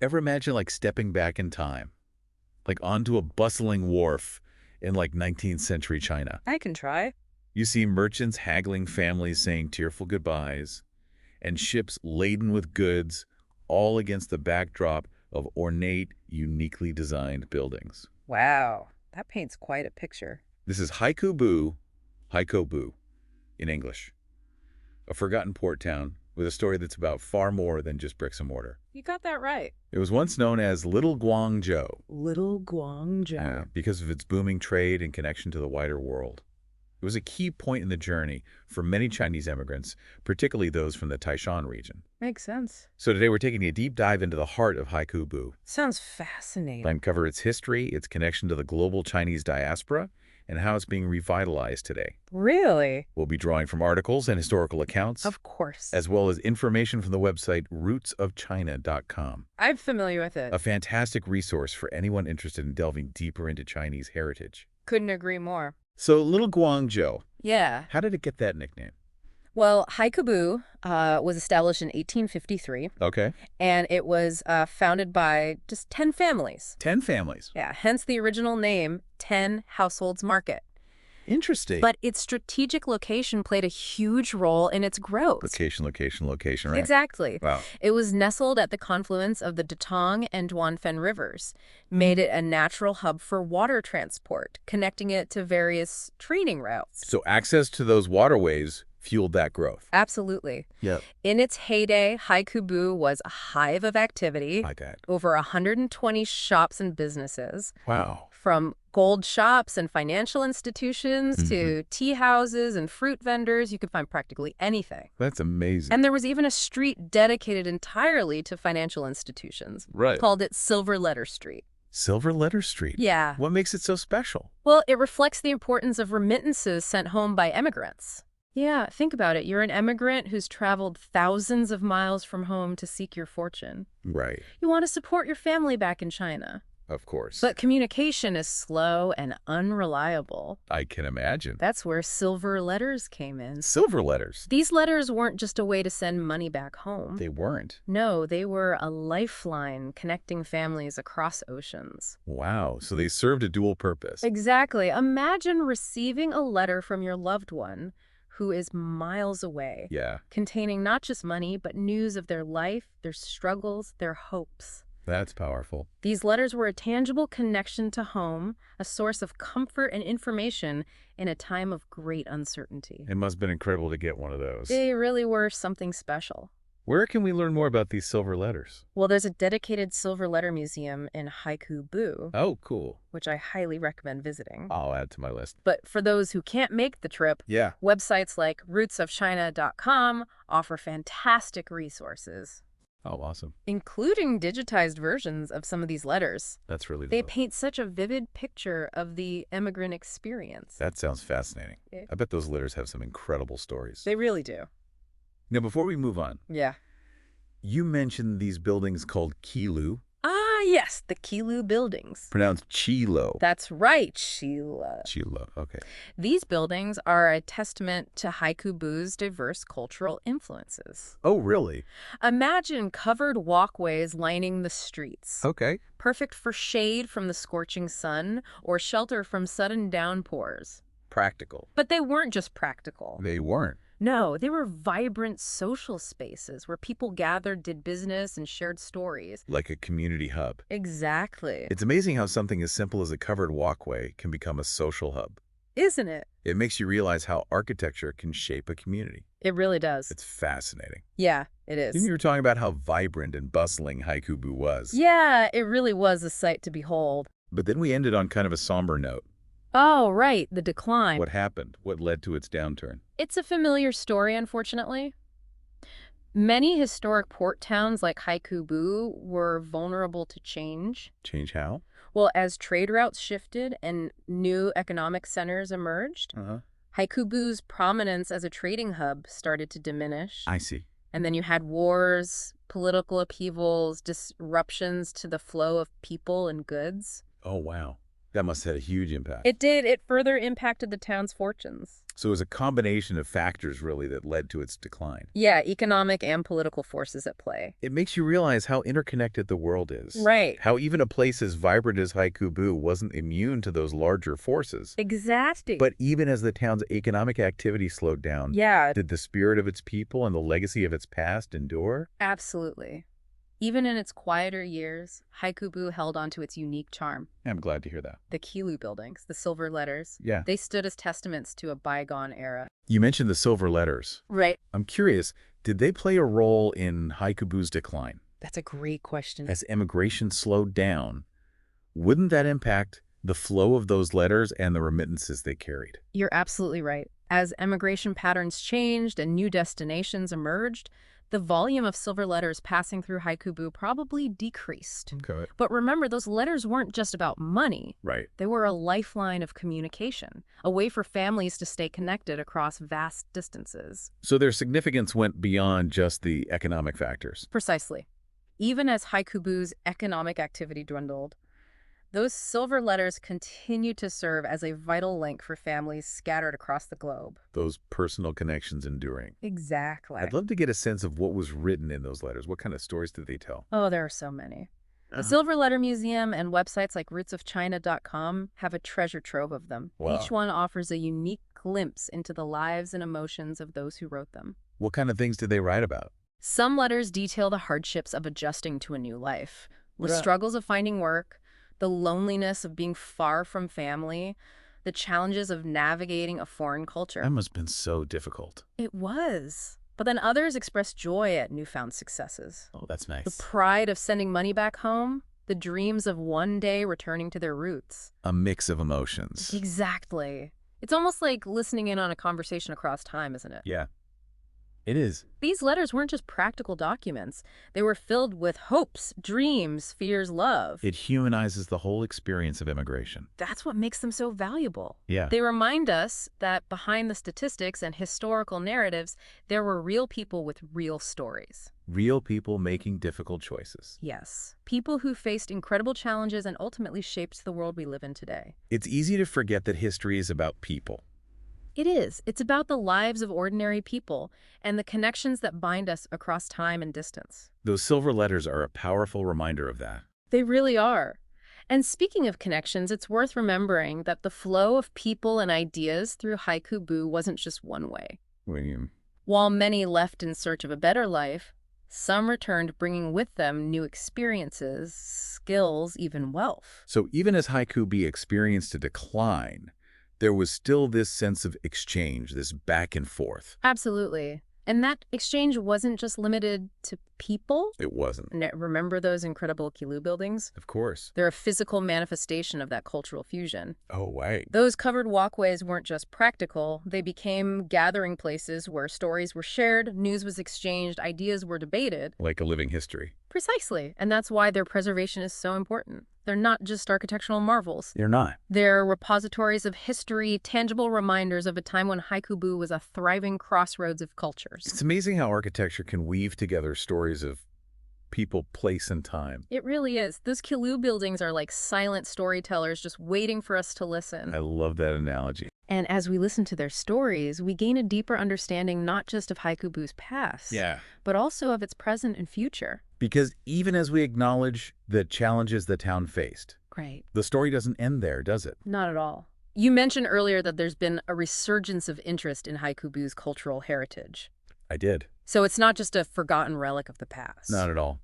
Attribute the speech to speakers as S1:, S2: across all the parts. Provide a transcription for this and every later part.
S1: Ever imagine like stepping back in time, like onto a bustling wharf in like 19th century China?
S2: I can try.
S1: You see merchants haggling, families saying tearful goodbyes, and ships laden with goods, all against the backdrop of ornate, uniquely designed buildings.
S2: Wow, that paints quite a picture.
S1: This is Haikou Bu in English, a forgotten port town with a story that's about far more than just bricks and mortar.
S2: You got that right.
S1: It was once known as Little Guangzhou,
S2: Little Guangzhou.
S1: because of its booming trade and connection to the wider world. It was a key point in the journey for many Chinese immigrants, particularly those from the Taishan region.
S2: Makes sense.
S1: So today we're taking a deep dive into the heart of Haikou Bu.
S2: Sounds fascinating.
S1: We'll uncover its history, its connection to the global Chinese diaspora, and how it's being revitalized today.
S2: Really?
S1: We'll be drawing from articles and historical accounts,
S2: Of course.
S1: as well as information from the website rootsofchina.com,
S2: I'm familiar with it.
S1: a fantastic resource for anyone interested in delving deeper into Chinese heritage.
S2: Couldn't agree more.
S1: So, Little Guangzhou,
S2: Yeah.
S1: how did it get that nickname?
S2: Well, Haikou Bu was established in 1853,
S1: Okay.
S2: and it was founded by just 10 families.
S1: 10 families.
S2: Yeah, hence the original name, 10 Households Market.
S1: Interesting.
S2: But its strategic location played a huge role in its growth.
S1: Location, right?
S2: Exactly.
S1: Wow.
S2: It was nestled at the confluence of the Datong and Duanfen rivers, made it a natural hub for water transport, connecting it to various trading routes.
S1: So access to those waterways fueled that growth.
S2: Absolutely.
S1: Yep.
S2: In its heyday, Haikou Bu was a hive of activity.
S1: Like that.
S2: Over 120 shops and businesses,
S1: Wow.
S2: from gold shops and financial institutions to tea houses and fruit vendors. You could find practically anything.
S1: That's amazing.
S2: And there was even a street dedicated entirely to financial institutions.
S1: Right.
S2: Called it Silver Letter Street.
S1: Silver Letter Street.
S2: Yeah.
S1: What makes it so special?
S2: Well, it reflects the importance of remittances sent home by immigrants. Yeah, think about it. You're an immigrant who's traveled thousands of miles from home to seek your fortune.
S1: Right.
S2: You want to support your family back in China.
S1: Of course.
S2: But communication is slow and unreliable.
S1: I can imagine.
S2: That's where silver letters came in.
S1: Silver letters.
S2: These letters weren't just a way to send money back home.
S1: They weren't.
S2: No, they were a lifeline connecting families across oceans.
S1: Wow. So they served a dual purpose.
S2: Exactly. Imagine receiving a letter from your loved one who is miles away,
S1: Yeah.
S2: containing not just money, but news of their life, their struggles, their hopes.
S1: That's powerful.
S2: These letters were a tangible connection to home, a source of comfort and information in a time of great uncertainty.
S1: It must have been incredible to get one of those.
S2: They really were something special.
S1: Where can we learn more about these silver letters?
S2: Well, there's a dedicated silver letter museum in Haikou Bu,
S1: Oh, cool.
S2: which I highly recommend visiting.
S1: I'll add to my list.
S2: But for those who can't make the trip,
S1: Yeah.
S2: websites like rootsofchina.com offer fantastic resources,
S1: Oh, awesome.
S2: including digitized versions of some of these letters.
S1: That's really
S2: They
S1: dope.
S2: paint such a vivid picture of the immigrant experience.
S1: That sounds fascinating.
S2: Yeah.
S1: I bet those letters have some incredible stories.
S2: They really do.
S1: Now, before we move on,
S2: Yeah.
S1: you mentioned these buildings called Qilu,
S2: Ah, yes, the Qilu buildings.
S1: pronounced Chilo.
S2: That's right, Sheila.
S1: Chilo, okay.
S2: These buildings are a testament to Haikou Bu's diverse cultural influences.
S1: Oh, really?
S2: Imagine covered walkways lining the streets,
S1: Okay.
S2: perfect for shade from the scorching sun or shelter from sudden downpours.
S1: Practical.
S2: But they weren't just practical.
S1: They weren't.
S2: No, they were vibrant social spaces where people gathered, did business, and shared stories.
S1: Like a community hub.
S2: Exactly.
S1: It's amazing how something as simple as a covered walkway can become a social hub.
S2: Isn't it?
S1: It makes you realize how architecture can shape a community.
S2: It really does.
S1: It's fascinating.
S2: Yeah, it is.
S1: You were talking about how vibrant and bustling Haikou Bu was.
S2: Yeah, it really was a sight to behold.
S1: But then we ended on kind of a somber note.
S2: Oh, right, the decline.
S1: What happened? What led to its downturn?
S2: It's a familiar story, unfortunately. Many historic port towns like Haikou Bu were vulnerable to change.
S1: Change how?
S2: Well, as trade routes shifted and new economic centers emerged,
S1: Uh-huh.
S2: Haikou Bu's prominence as a trading hub started to diminish.
S1: I see.
S2: And then you had wars, political upheavals, disruptions to the flow of people and goods.
S1: Oh, wow. That must have had a huge impact.
S2: It did. It further impacted the town's fortunes.
S1: So it was a combination of factors, really, that led to its decline.
S2: Yeah, economic and political forces at play.
S1: It makes you realize how interconnected the world is.
S2: Right.
S1: How even a place as vibrant as Haikou Bu wasn't immune to those larger forces.
S2: Exactly.
S1: But even as the town's economic activity slowed down,
S2: yeah,
S1: did the spirit of its people and the legacy of its past endure?
S2: absolutely. Even in its quieter years, Haikou Bu held on to its unique charm.
S1: I'm glad to hear that.
S2: The Qilu buildings, the silver letters,
S1: Yeah.
S2: they stood as testaments to a bygone era.
S1: You mentioned the silver letters.
S2: Right.
S1: I'm curious, did they play a role in Haikou Bu's decline?
S2: That's a great question.
S1: As immigration slowed down, wouldn't that impact the flow of those letters and the remittances they carried?
S2: You're absolutely right. As immigration patterns changed and new destinations emerged, the volume of silver letters passing through Haikou Bu probably decreased.
S1: Okay.
S2: But remember, those letters weren't just about money.
S1: Right.
S2: They were a lifeline of communication, a way for families to stay connected across vast distances.
S1: So their significance went beyond just the economic factors.
S2: Precisely. Even as Haikou Bu's economic activity dwindled, those silver letters continued to serve as a vital link for families scattered across the globe.
S1: Those personal connections enduring.
S2: Exactly.
S1: I'd love to get a sense of what was written in those letters. What kind of stories did they tell?
S2: Oh, there are so many. The Silver Letter Museum and websites like rootsofchina.com have a treasure trove of them.
S1: Wow.
S2: Each one offers a unique glimpse into the lives and emotions of those who wrote them.
S1: What kind of things did they write about?
S2: Some letters detail the hardships of adjusting to a new life, the
S1: Right.
S2: struggles of finding work, the loneliness of being far from family, the challenges of navigating a foreign culture.
S1: That must have been so difficult.
S2: It was. But then others express joy at newfound successes.
S1: Oh, that's nice.
S2: The pride of sending money back home, the dreams of one day returning to their roots.
S1: A mix of emotions.
S2: Exactly. It's almost like listening in on a conversation across time, isn't it?
S1: Yeah, it is.
S2: These letters weren't just practical documents. They were filled with hopes, dreams, fears, love.
S1: It humanizes the whole experience of immigration.
S2: That's what makes them so valuable.
S1: Yeah.
S2: They remind us that behind the statistics and historical narratives, there were real people with real stories.
S1: Real people making difficult choices.
S2: Yes, people who faced incredible challenges and ultimately shaped the world we live in today.
S1: It's easy to forget that history is about people.
S2: It is. It's about the lives of ordinary people and the connections that bind us across time and distance.
S1: Those silver letters are a powerful reminder of that.
S2: They really are. And speaking of connections, it's worth remembering that the flow of people and ideas through Haikou Bu wasn't just one way. While many left in search of a better life, some returned bringing with them new experiences, skills, even wealth.
S1: So even as Haikou Bu experienced a decline, there was still this sense of exchange, this back and forth.
S2: Absolutely. And that exchange wasn't just limited to people.
S1: It wasn't.
S2: Remember those incredible Qilu buildings?
S1: Of course.
S2: They're a physical manifestation of that cultural fusion.
S1: Oh, right.
S2: Those covered walkways weren't just practical. They became gathering places where stories were shared, news was exchanged, ideas were debated.
S1: Like a living history.
S2: Precisely. And that's why their preservation is so important. They're not just architectural marvels.
S1: They're not.
S2: They're repositories of history, tangible reminders of a time when Haikou Bu was a thriving crossroads of cultures.
S1: It's amazing how architecture can weave together stories of people, place, and time.
S2: It really is. Those Qilu buildings are like silent storytellers just waiting for us to listen.
S1: I love that analogy.
S2: And as we listen to their stories, we gain a deeper understanding not just of Haikou Bu's past, but also of its present and future.
S1: Because even as we acknowledge the challenges the town faced,
S2: Right.
S1: the story doesn't end there, does it?
S2: Not at all. You mentioned earlier that there's been a resurgence of interest in Haikou Bu's cultural heritage.
S1: I did.
S2: So it's not just a forgotten relic of the past.
S1: Not at all.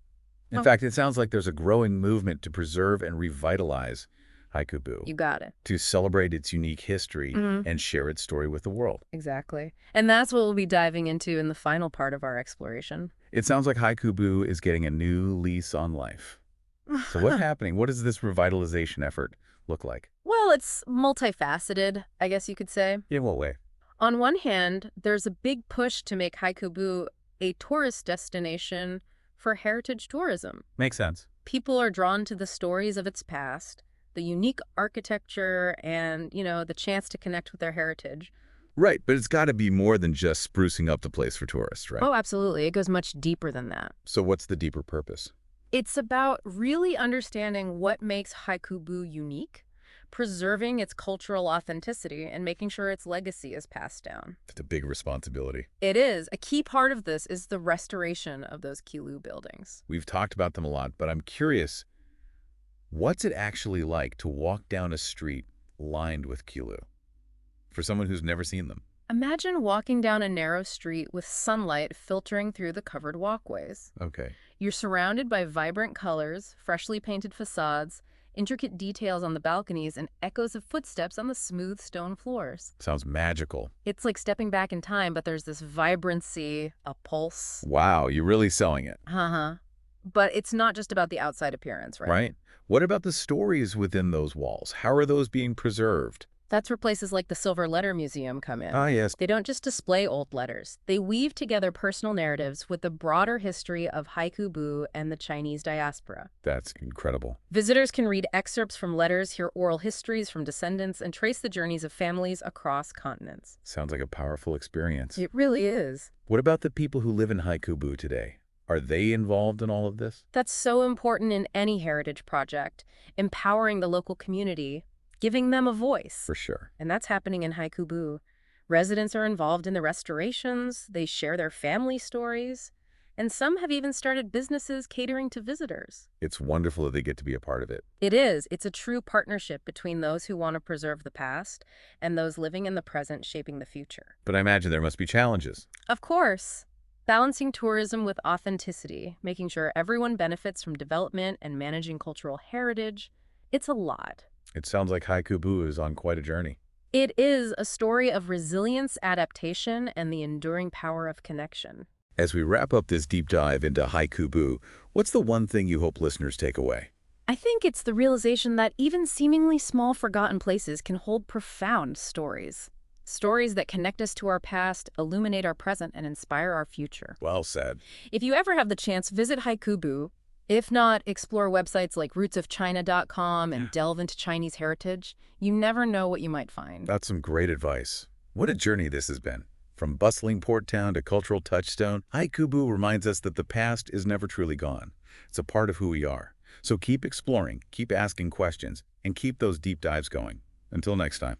S1: In
S2: Oh.
S1: fact, it sounds like there's a growing movement to preserve and revitalize Haikou Bu,
S2: You got it.
S1: to celebrate its unique history
S2: Mhm.
S1: and share its story with the world.
S2: Exactly. And that's what we'll be diving into in the final part of our exploration.
S1: It sounds like Haikou Bu is getting a new lease on life. So what's happening? What does this revitalization effort look like?
S2: Well, it's multifaceted, I guess you could say.
S1: In what way?
S2: On one hand, there's a big push to make Haikou Bu a tourist destination for heritage tourism.
S1: Makes sense.
S2: People are drawn to the stories of its past, the unique architecture, and, the chance to connect with their heritage.
S1: Right, but it's got to be more than just sprucing up the place for tourists, right?
S2: Oh, absolutely. It goes much deeper than that.
S1: So what's the deeper purpose?
S2: It's about really understanding what makes Haikou Bu unique, preserving its cultural authenticity and making sure its legacy is passed down.
S1: It's a big responsibility.
S2: It is. A key part of this is the restoration of those Qilu buildings.
S1: We've talked about them a lot, but I'm curious, what's it actually like to walk down a street lined with Qilu for someone who's never seen them?
S2: Imagine walking down a narrow street with sunlight filtering through the covered walkways.
S1: Okay.
S2: You're surrounded by vibrant colors, freshly painted facades, intricate details on the balconies, and echoes of footsteps on the smooth stone floors.
S1: Sounds magical.
S2: It's like stepping back in time, but there's this vibrancy, a pulse.
S1: Wow, you're really selling it.
S2: Uh-huh. But it's not just about the outside appearance, right?
S1: Right? What about the stories within those walls? How are those being preserved?
S2: That's where places like the Silver Letter Museum come in.
S1: Ah, yes.
S2: They don't just display old letters. They weave together personal narratives with the broader history of Haikou Bu and the Chinese diaspora.
S1: That's incredible.
S2: Visitors can read excerpts from letters, hear oral histories from descendants, and trace the journeys of families across continents.
S1: Sounds like a powerful experience.
S2: It really is.
S1: What about the people who live in Haikou Bu today? Are they involved in all of this?
S2: That's so important in any heritage project, empowering the local community, giving them a voice.
S1: For sure.
S2: And that's happening in Haikou Bu. Residents are involved in the restorations, they share their family stories, and some have even started businesses catering to visitors.
S1: It's wonderful that they get to be a part of it.
S2: It is. It's a true partnership between those who want to preserve the past and those living in the present shaping the future.
S1: But I imagine there must be challenges.
S2: Of course. Balancing tourism with authenticity, making sure everyone benefits from development and managing cultural heritage, it's a lot.
S1: It sounds like Haikou Bu is on quite a journey.
S2: It is a story of resilience, adaptation, and the enduring power of connection.
S1: As we wrap up this deep dive into Haikou Bu, what's the one thing you hope listeners take away?
S2: I think it's the realization that even seemingly small forgotten places can hold profound stories. Stories that connect us to our past, illuminate our present, and inspire our future.
S1: Well said.
S2: If you ever have the chance, visit Haikou Bu. If not, explore websites like rootsofchina.com and delve into Chinese heritage. You never know what you might find.
S1: That's some great advice. What a journey this has been. From bustling port town to cultural touchstone, Haikou Bu reminds us that the past is never truly gone. It's a part of who we are. So keep exploring, keep asking questions, and keep those deep dives going. Until next time.